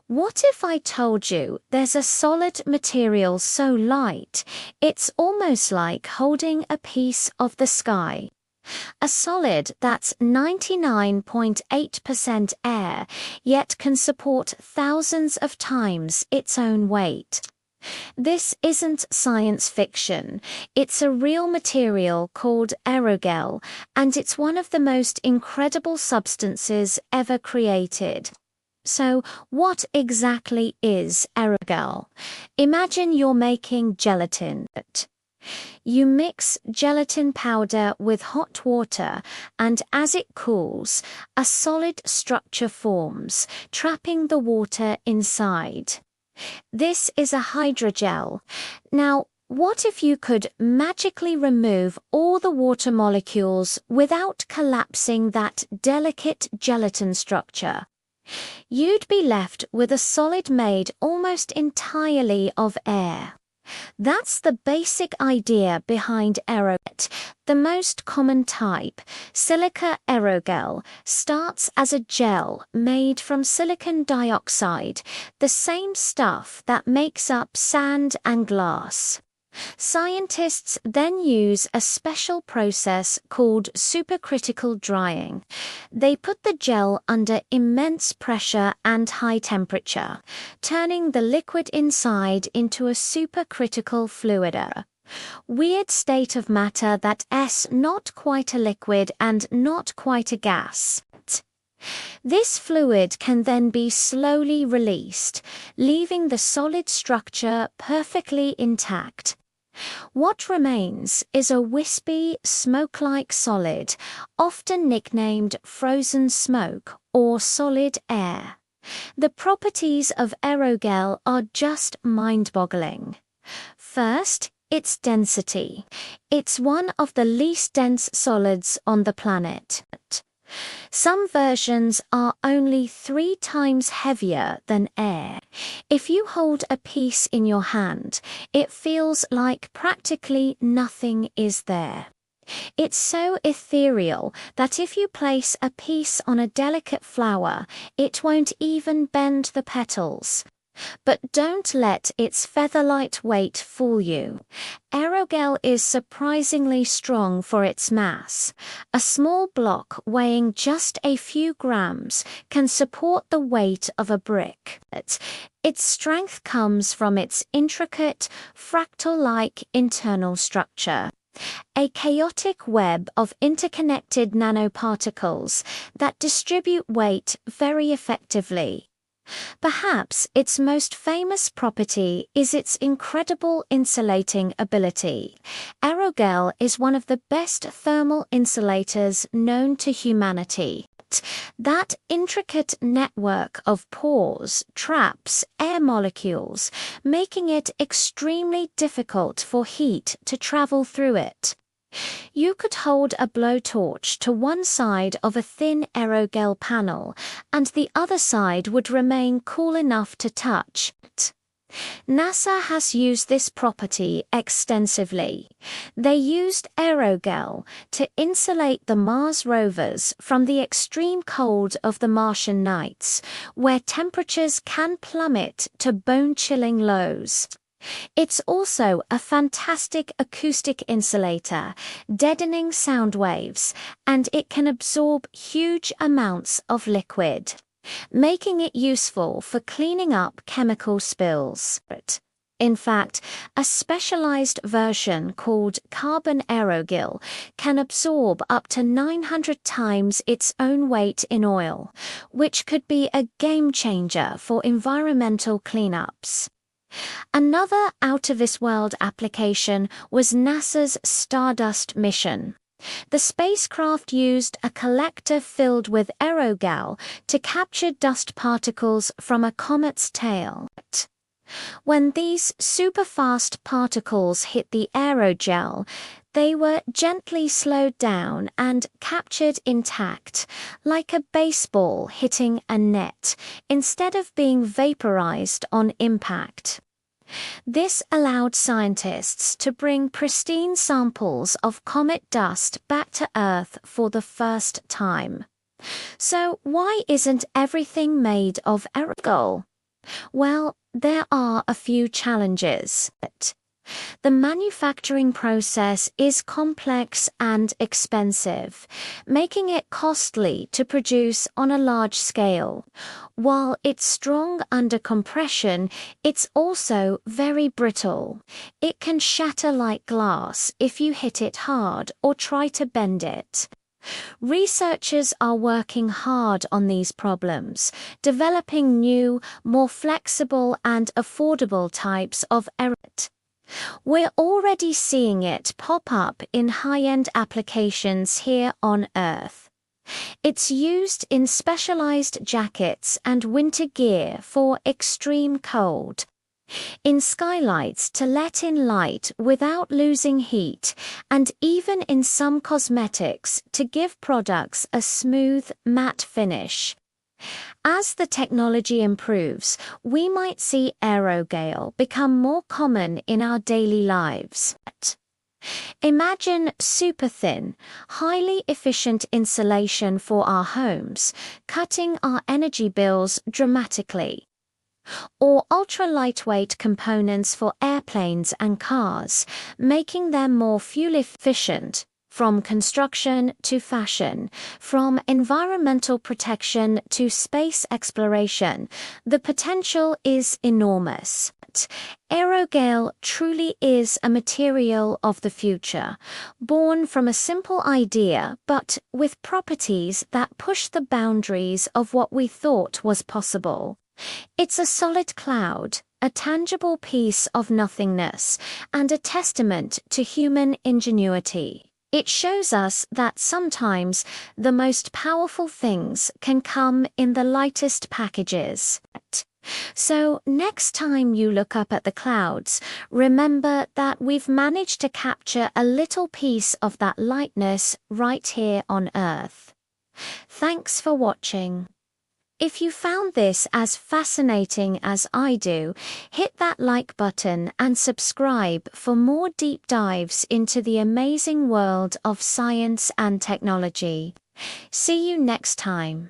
What if I told you there's a solid material so light, it's almost like holding a piece of the sky? A solid that's 99.8% air, yet can support thousands of times its own weight. This isn't science fiction. It's a real material called aerogel, and it's one of the most incredible substances ever created. So, what exactly is aerogel? Imagine you're making gelatin. You mix gelatin powder with hot water, and as it cools, a solid structure forms, trapping the water inside. This is a hydrogel. Now, what if you could magically remove all the water molecules without collapsing that delicate gelatin structure? You'd be left with a solid made almost entirely of air. That's the basic idea behind Aerogel. The most common type, silica aerogel, starts as a gel made from silicon dioxide, the same stuff that makes up sand and glass. Scientists then use a special process called supercritical drying. They put the gel under immense pressure and high temperature, turning the liquid inside into a supercritical fluid. Weird state of matter that's not quite a liquid and not quite a gas. This fluid can then be slowly released, leaving the solid structure perfectly intact. What remains is a wispy, smoke-like solid, often nicknamed frozen smoke or solid air. The properties of aerogel are just mind-boggling. First, its density. It's one of the least dense solids on the planet. Some versions are only 3 times heavier than air. If you hold a piece in your hand, it feels like practically nothing is there. It's so ethereal that if you place a piece on a delicate flower, it won't even bend the petals. But don't let its feather-light weight fool you. Aerogel is surprisingly strong for its mass. A small block weighing just a few grams can support the weight of a brick. Its strength comes from its intricate, fractal-like internal structure. A chaotic web of interconnected nanoparticles that distribute weight very effectively. Perhaps its most famous property is its incredible insulating ability. Aerogel is one of the best thermal insulators known to humanity. That intricate network of pores traps air molecules, making it extremely difficult for heat to travel through it. You could hold a blowtorch to one side of a thin aerogel panel, and the other side would remain cool enough to touch. NASA has used this property extensively. They used aerogel to insulate the Mars rovers from the extreme cold of the Martian nights, where temperatures can plummet to bone-chilling lows. It's also a fantastic acoustic insulator, deadening sound waves, and it can absorb huge amounts of liquid, making it useful for cleaning up chemical spills. In fact, a specialized version called carbon aerogel can absorb up to 900 times its own weight in oil, which could be a game changer for environmental cleanups. Another out-of-this-world application was NASA's Stardust mission. The spacecraft used a collector filled with aerogel to capture dust particles from a comet's tail. When these super-fast particles hit the aerogel, they were gently slowed down and captured intact, like a baseball hitting a net, instead of being vaporized on impact. This allowed scientists to bring pristine samples of comet dust back to Earth for the first time. So why isn't everything made of Aerogel? Well, there are a few challenges. The manufacturing process is complex and expensive, making it costly to produce on a large scale. While it's strong under compression, it's also very brittle. It can shatter like glass if you hit it hard or try to bend it. Researchers are working hard on these problems, developing new, more flexible and affordable types of Aerogel. We're already seeing it pop up in high-end applications here on Earth. It's used in specialized jackets and winter gear for extreme cold, in skylights to let in light without losing heat, and even in some cosmetics to give products a smooth, matte finish. As the technology improves, we might see Aerogel become more common in our daily lives. Imagine super thin, highly efficient insulation for our homes, cutting our energy bills dramatically. Or ultra-lightweight components for airplanes and cars, making them more fuel efficient. From construction to fashion, from environmental protection to space exploration, the potential is enormous. Aerogel truly is a material of the future, born from a simple idea but with properties that push the boundaries of what we thought was possible. It's a solid cloud, a tangible piece of nothingness, and a testament to human ingenuity. It shows us that sometimes the most powerful things can come in the lightest packages. So next time you look up at the clouds, remember that we've managed to capture a little piece of that lightness right here on Earth. Thanks for watching. If you found this as fascinating as I do, hit that like button and subscribe for more deep dives into the amazing world of science and technology. See you next time.